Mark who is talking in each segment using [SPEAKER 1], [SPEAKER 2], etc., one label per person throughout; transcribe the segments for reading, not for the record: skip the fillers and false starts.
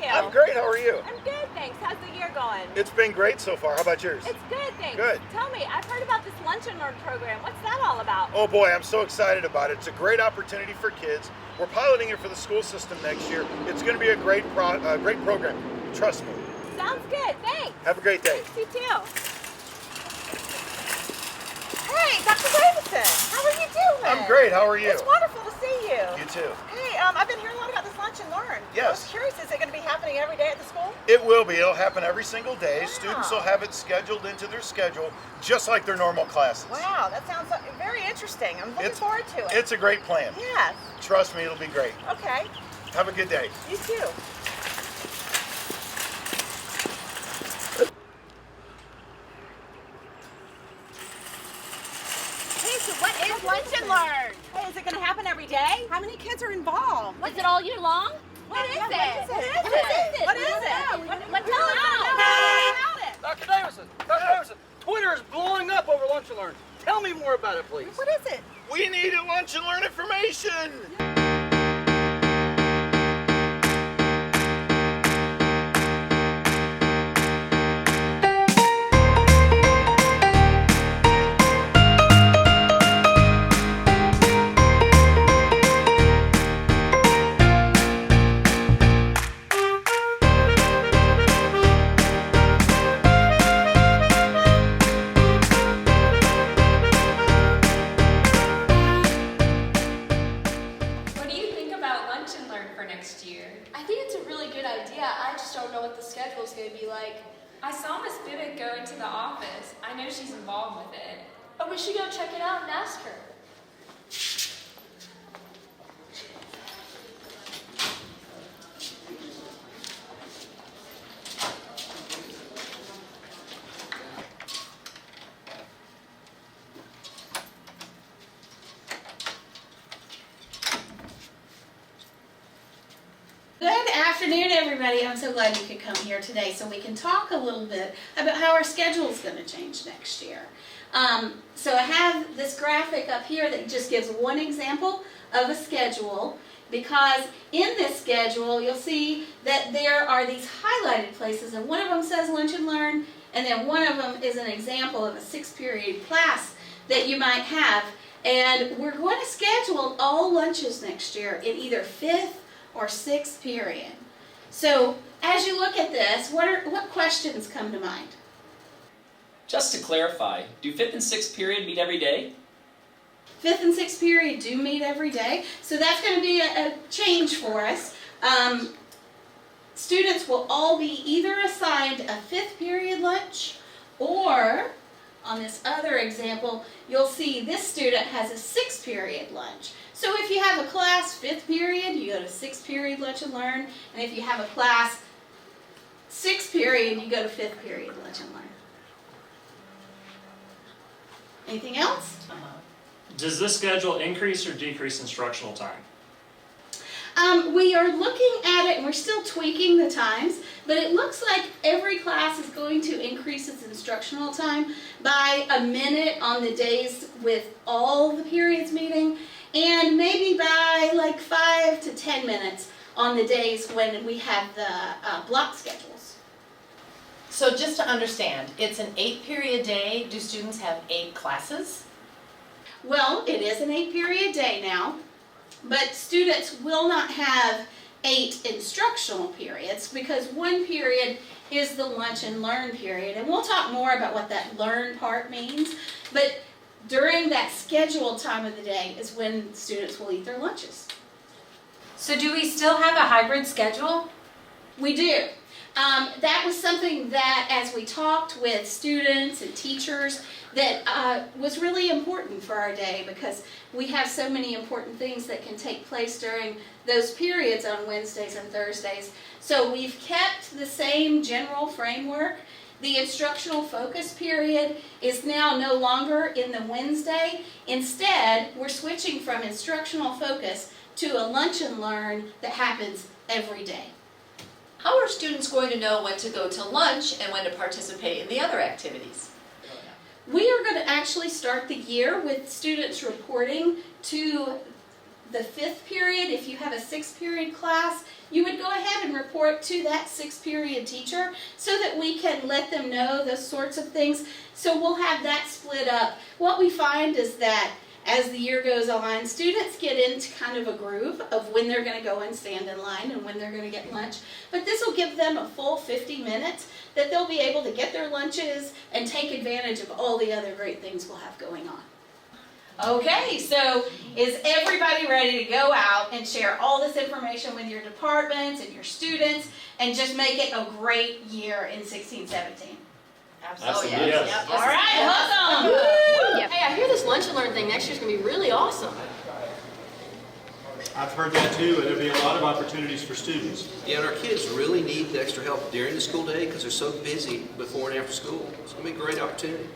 [SPEAKER 1] you?
[SPEAKER 2] I'm great. How are you?
[SPEAKER 1] I'm good, thanks. How's the year going?
[SPEAKER 2] It's been great so far. How about yours?
[SPEAKER 1] It's good, thanks.
[SPEAKER 2] Good.
[SPEAKER 1] Tell me, I've heard about this Lunch and Learn program. What's that all about?
[SPEAKER 2] Oh boy, I'm so excited about it. It's a great opportunity for kids. We're piloting it for the school system next year. It's going to be a great program. Trust me.
[SPEAKER 1] Sounds good. Thanks.
[SPEAKER 2] Have a great day.
[SPEAKER 1] Thanks, you too. Hey, Dr. Davison, how are you doing?
[SPEAKER 2] I'm great. How are you?
[SPEAKER 1] It's wonderful to see you.
[SPEAKER 2] You too.
[SPEAKER 1] Hey, I've been hearing a lot about this Lunch and Learn.
[SPEAKER 2] Yes.
[SPEAKER 1] I was curious, is it going to be happening every day at the school?
[SPEAKER 2] It will be. It'll happen every single day.
[SPEAKER 1] Wow.
[SPEAKER 2] Students will have it scheduled into their schedule, just like their normal classes.
[SPEAKER 1] Wow, that sounds very interesting. I'm looking forward to it.
[SPEAKER 2] It's a great plan.
[SPEAKER 1] Yes.
[SPEAKER 2] Trust me, it'll be great.
[SPEAKER 1] Okay.
[SPEAKER 2] Have a good day.
[SPEAKER 1] You too. So what is Lunch and Learn? Hey, is it going to happen every day? How many kids are involved?
[SPEAKER 3] Is it all year long?
[SPEAKER 1] What is it? What is it? What is it?
[SPEAKER 3] What tell us
[SPEAKER 1] about
[SPEAKER 4] Dr. Davison, Twitter is blowing up over Lunch and Learn. Tell me more about it, please.
[SPEAKER 1] What is it?
[SPEAKER 2] We need a Lunch and Learn information.
[SPEAKER 5] Next year.
[SPEAKER 3] I think it's a really good idea. I just don't know what the schedule is going to be like.
[SPEAKER 5] I saw Miss Bibbitt go into the office. I know she's involved with it.
[SPEAKER 3] But we should go check it out and ask her.
[SPEAKER 6] Good afternoon, everybody. I'm so glad you could come here today so we can talk a little bit about how our schedule is going to change next year. So I have this graphic up here that just gives one example of a schedule, because in this schedule you'll see that there are these highlighted places, and one of them says Lunch and Learn, and then one of them is an example of a 6-period class that you might have. And we're going to schedule all lunches next year in either 5th or 6th period. So as you look at this, what questions come to mind?
[SPEAKER 7] Just to clarify, do 5th and 6th period meet every day?
[SPEAKER 6] 5th and 6th period do meet every day, so that's going to be a change for us. Students will all be either assigned a 5th period lunch, or on this other example, you'll see this student has a 6th period lunch. So if you have a class 5th period, you go to 6th period Lunch and Learn, and if you have a class 6th period, you go to 5th period Lunch and Learn. Anything else?
[SPEAKER 8] Does this schedule increase or decrease instructional time?
[SPEAKER 6] We are looking at it, and we're still tweaking the times, but it looks like every class is going to increase its instructional time by a minute on the days with all the periods meeting, and maybe by like 5 to 10 minutes on the days when we have the block schedules.
[SPEAKER 9] So just to understand, it's an 8-period day. Do students have 8 classes?
[SPEAKER 6] Well, it is an 8-period day now, but students will not have 8 instructional periods, because one period is the Lunch and Learn period, and we'll talk more about what that learn part means, but during that scheduled time of the day is when students will eat their lunches.
[SPEAKER 10] So do we still have a hybrid schedule?
[SPEAKER 6] We do. That was something that, as we talked with students and teachers, that was really important for our day, because we have so many important things that can take place during those periods on Wednesdays and Thursdays. So we've kept the same general framework. The instructional focus period is now no longer in the Wednesday. Instead, we're switching from instructional focus to a Lunch and Learn that happens every day.
[SPEAKER 9] How are students going to know when to go to lunch and when to participate in the other activities?
[SPEAKER 6] We are going to actually start the year with students reporting to the 5th period, if you have a 6th period class, you would go ahead and report to that 6th period teacher so that we can let them know those sorts of things. So we'll have that split up. What we find is that as the year goes on, students get into kind of a groove of when they're going to go and stand in line and when they're going to get lunch. But this will give them a full 50 minutes that they'll be able to get their lunches and take advantage of all the other great things we'll have going on. Okay, so is everybody ready to go out and share all this information with your departments and your students and just make it a great year in 16-17?
[SPEAKER 8] Absolutely.
[SPEAKER 9] Oh,
[SPEAKER 8] Yes.
[SPEAKER 9] Yep.
[SPEAKER 6] All right, awesome. Woo!
[SPEAKER 3] Hey, I hear this lunch and learn thing next year's gonna be really awesome.
[SPEAKER 11] I've heard that too, and there'll be a lot of opportunities for students.
[SPEAKER 12] Yeah, and our kids really need the extra help during the school day because they're so busy before and after school. It's going to be a great opportunity.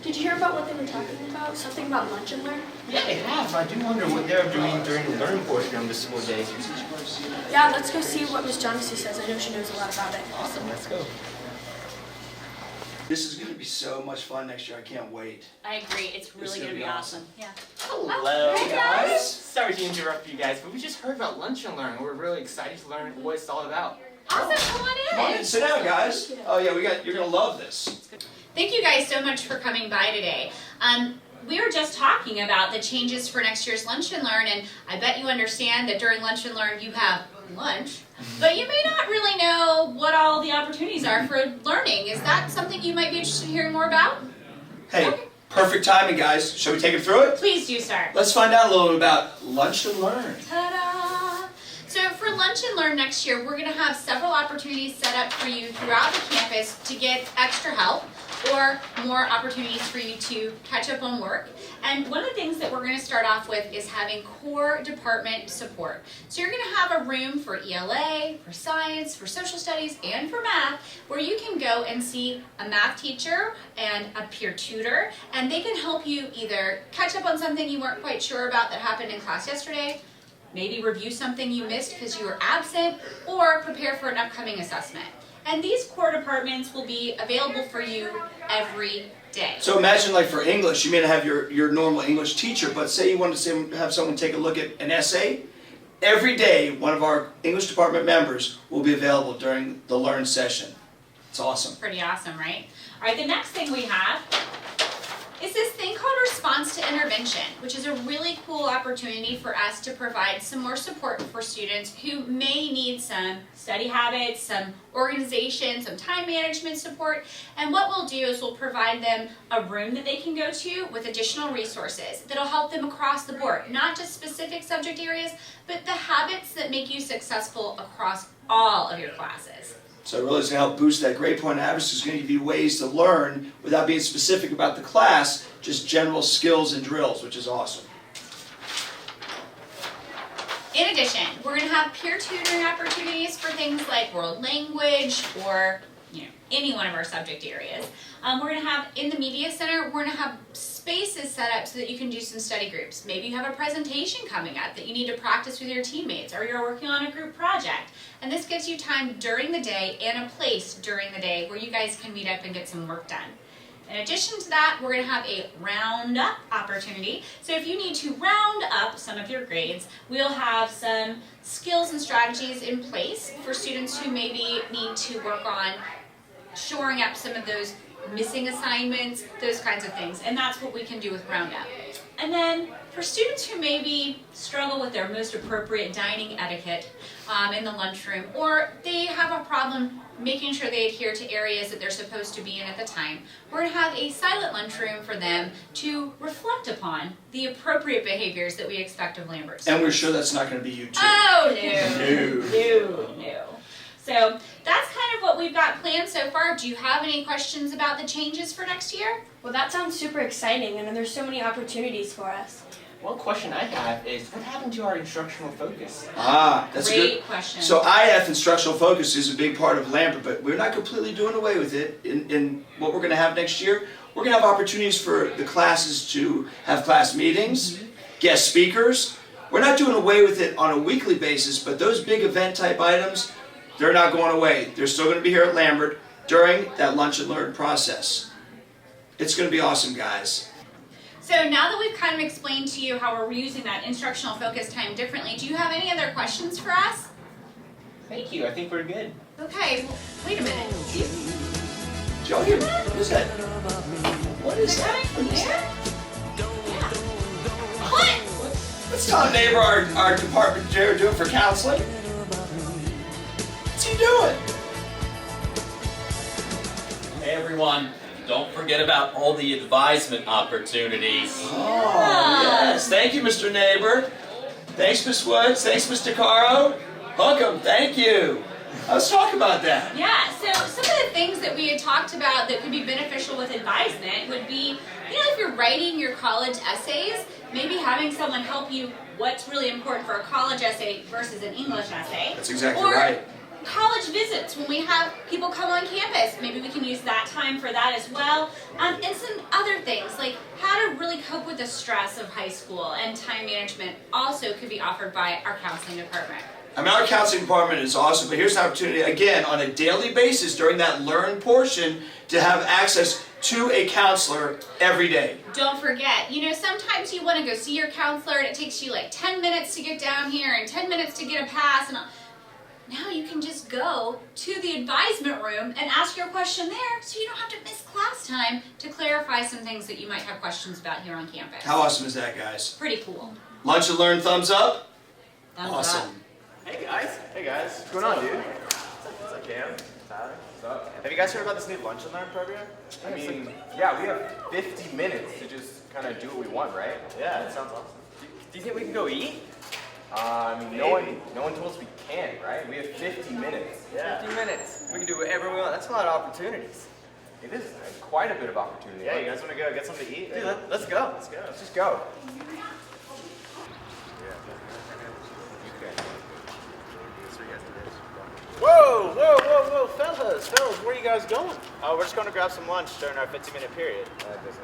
[SPEAKER 3] Did you hear about what they were talking about? Something about lunch and learn?
[SPEAKER 13] Yeah, they have. I do wonder what they're doing during the learning portion of the school day.
[SPEAKER 3] Yeah, let's go see what Miss Johnson says. I know she knows a lot about it.
[SPEAKER 13] Awesome, let's go.
[SPEAKER 14] This is going to be so much fun next year. I can't wait.
[SPEAKER 6] I agree. It's really going to be awesome. Yeah.
[SPEAKER 13] Hello,
[SPEAKER 6] Hey, guys.
[SPEAKER 13] Sorry to interrupt you guys, but we just heard about Lunch and Learn. We're really excited to learn what it's all about.
[SPEAKER 6] Awesome. Come on in.
[SPEAKER 14] Come on in, sit down, guys. Oh yeah, you're going to love this.
[SPEAKER 15] Thank you guys so much for coming by today. We were just talking about the changes for next year's Lunch and Learn, and I bet you understand that during Lunch and Learn you have lunch, but you may not really know what all the opportunities are for learning. Is that something you might be interested in hearing more about?
[SPEAKER 14] Hey, perfect timing, guys. Shall we take it through it?
[SPEAKER 15] Please do start.
[SPEAKER 14] Let's find out a little bit about Lunch and Learn.
[SPEAKER 15] Ta-da! So for Lunch and Learn next year, we're going to have several opportunities set up for you throughout the campus to get extra help or more opportunities for you to catch up on work. And one of the things that we're going to start off with is having core department support. So you're going to have a room for ELA, for science, for social studies, and for math, where you can go and see a math teacher and a peer tutor, and they can help you either catch up on something you weren't quite sure about that happened in class yesterday, maybe review something you missed because you were absent, or prepare for an upcoming assessment. And these core departments will be available for you every day.
[SPEAKER 14] So imagine, like for English, you may not have your normal English teacher, but say you want to have someone take a look at an essay. Every day, one of our English department members will be available during the Learn session. It's awesome.
[SPEAKER 15] Pretty awesome, right? All right, the next thing we have is this thing called Response to Intervention, which is a really cool opportunity for us to provide some more support for students who may need some study habits, some organization, some time management support. And what we'll do is we'll provide them a room that they can go to with additional resources that'll help them across the board, not just specific subject areas, but the habits that make you successful across all of your classes.
[SPEAKER 14] So it really is going to help boost that grade point average. It's going to give you ways to learn without being specific about the class, just general skills and drills, which is awesome.
[SPEAKER 15] In addition, we're going to have peer tutoring opportunities for things like world language or any one of our subject areas. We're going to have, in the media center, we're going to have spaces set up so that you can do some study groups. Maybe you have a presentation coming up that you need to practice with your teammates, or you're working on a group project. And this gives you time during the day and a place during the day where you guys can meet up and get some work done. In addition to that, we're going to have a round-up opportunity. So if you need to round up some of your grades, we'll have some skills and strategies in place for students who maybe need to work on shoring up some of those missing assignments, those kinds of things. And that's what we can do with Roundup. And then for students who maybe struggle with their most appropriate dining etiquette in the lunchroom, or they have a problem making sure they adhere to areas that they're supposed to be in at the time, we're going to have a silent lunchroom for them to reflect upon the appropriate behaviors that we expect of Lambert students.
[SPEAKER 14] And we're sure that's not going to be you too.
[SPEAKER 15] Oh, no. So that's kind of what we've got planned so far. Do you have any questions about the changes for next year?
[SPEAKER 3] Well, that sounds super exciting, and there's so many opportunities for us.
[SPEAKER 13] One question I have is, what happened to our instructional focus?
[SPEAKER 14] That's
[SPEAKER 15] Great
[SPEAKER 14] a good
[SPEAKER 15] question.
[SPEAKER 14] So IF, instructional focus, is a big part of Lambert, but we're not completely doing away with it. In what we're going to have next year, we're going to have opportunities for the classes to have class meetings, guest speakers. We're not doing away with it on a weekly basis, but those big event type items, they're not going away. They're still going to be here at Lambert during that lunch and learn process. It's going to be awesome, guys.
[SPEAKER 15] So now that we've kind of explained to you how we're using that instructional focus time differently, do you have any other questions for us?
[SPEAKER 7] Thank you. I think we're good.
[SPEAKER 15] Okay, well, wait a minute.
[SPEAKER 14] Did y'all hear? What is that? What is
[SPEAKER 15] Is it
[SPEAKER 14] that?
[SPEAKER 15] coming from there? What?
[SPEAKER 14] What's Tom Neighbor, our department chair, doing for counseling? What's he doing?
[SPEAKER 7] Hey everyone, don't forget about all the advisement opportunities.
[SPEAKER 14] Oh, yes. Thank you, Mr. Neighbor. Thanks, Miss Woods. Thanks, Mr. Caro. Welcome. Thank you. Let's talk about that.
[SPEAKER 15] Yeah, so some of the things that we had talked about that could be beneficial with advisement would be, if you're writing your college essays, maybe having someone help you what's really important for a college essay versus an English essay.
[SPEAKER 14] That's exactly
[SPEAKER 15] or
[SPEAKER 14] right.
[SPEAKER 15] College visits, when we have people come on campus, maybe we can use that time for that as well. And some other things, like how to really cope with the stress of high school and time management also could be offered by our counseling department.
[SPEAKER 14] I mean, our counseling department is awesome, but here's an opportunity, again, on a daily basis during that learn portion to have access to a counselor every day.
[SPEAKER 15] Don't forget, sometimes you want to go see your counselor and it takes you like 10 minutes to get down here and 10 minutes to get a pass. And now you can just go to the advisement room and ask your question there so you don't have to miss class time to clarify some things that you might have questions about here on campus.
[SPEAKER 14] How awesome is that, guys?
[SPEAKER 15] Pretty cool.
[SPEAKER 14] Lunch and Learn, thumbs up?
[SPEAKER 15] Thumbs
[SPEAKER 14] awesome.
[SPEAKER 15] up.
[SPEAKER 16] Hey guys. Hey guys. What's going on, dude? What's up, Cam? Tyler? What's up? Have you guys heard about this new Lunch and Learn program? I mean, yeah, we have 50 minutes to just kind of do what we want, right? Yeah, that sounds awesome. Do you think we can go eat? I mean, no one told us we can't, right? We have 50 minutes. Yeah. 50 minutes. We can do whatever we want. That's a lot of opportunities. It is quite a bit of opportunity. Yeah, you guys want to go get something to eat? Dude, let's go. Let's go. Let's just go. Whoa, fellas, where are you guys going? Oh, we're just going to grab some lunch during our 50-minute period.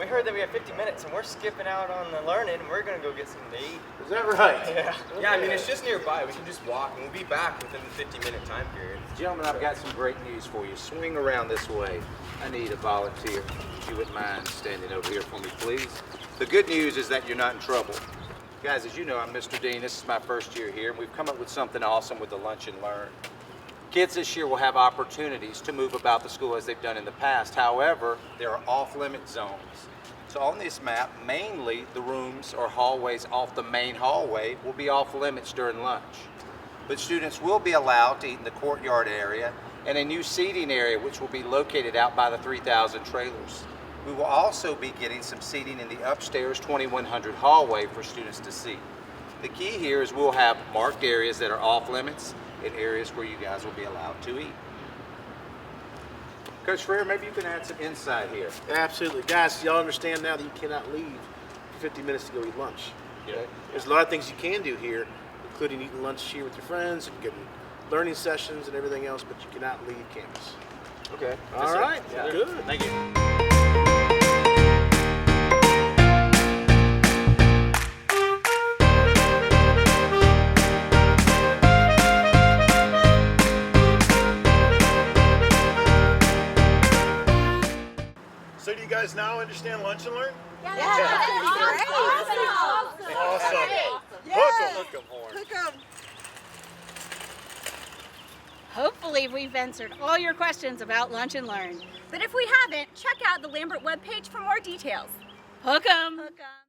[SPEAKER 16] We heard that we have 50 minutes and we're skipping out on the learning and we're going to go get something to eat. Is that right? Yeah. Yeah, I mean, it's just nearby. We can just walk and we'll be back within the 50-minute time period.
[SPEAKER 17] Gentlemen, I've got some great news for you. Swing around this way. I need a volunteer. If you wouldn't mind standing over here for me, please. The good news is that you're not in trouble. Guys, as you know, I'm Mr. Dean. This is my first year here, and we've come up with something awesome with the Lunch and Learn. Kids this year will have opportunities to move about the school as they've done in the past. However, there are off-limit zones. So on this map, mainly the rooms or hallways off the main hallway will be off limits during lunch. But students will be allowed to eat in the courtyard area and a new seating area which will be located out by the 3,000 trailers. We will also be getting some seating in the upstairs 2100 hallway for students to see. The key here is we'll have marked areas that are off limits and areas where you guys will be allowed to eat. Coach Freer, maybe you can add some insight here.
[SPEAKER 18] Absolutely. Guys, y'all understand now that you cannot leave for 50 minutes to go eat lunch. Okay? There's a lot of things you can do here, including eating lunch here with your friends and getting learning sessions and everything else, but you cannot leave campus.
[SPEAKER 17] Okay.
[SPEAKER 18] All right.
[SPEAKER 17] Yeah.
[SPEAKER 18] Good.
[SPEAKER 17] Thank you.
[SPEAKER 2] So do you guys now understand Lunch and Learn?
[SPEAKER 1] Yeah.
[SPEAKER 2] Awesome. Hook 'em.
[SPEAKER 1] Hook 'em.
[SPEAKER 6] Hopefully we've answered all your questions about Lunch and Learn.
[SPEAKER 1] But if we haven't, check out the Lambert webpage for more details.
[SPEAKER 6] Hook 'em!
[SPEAKER 1] Hook 'em.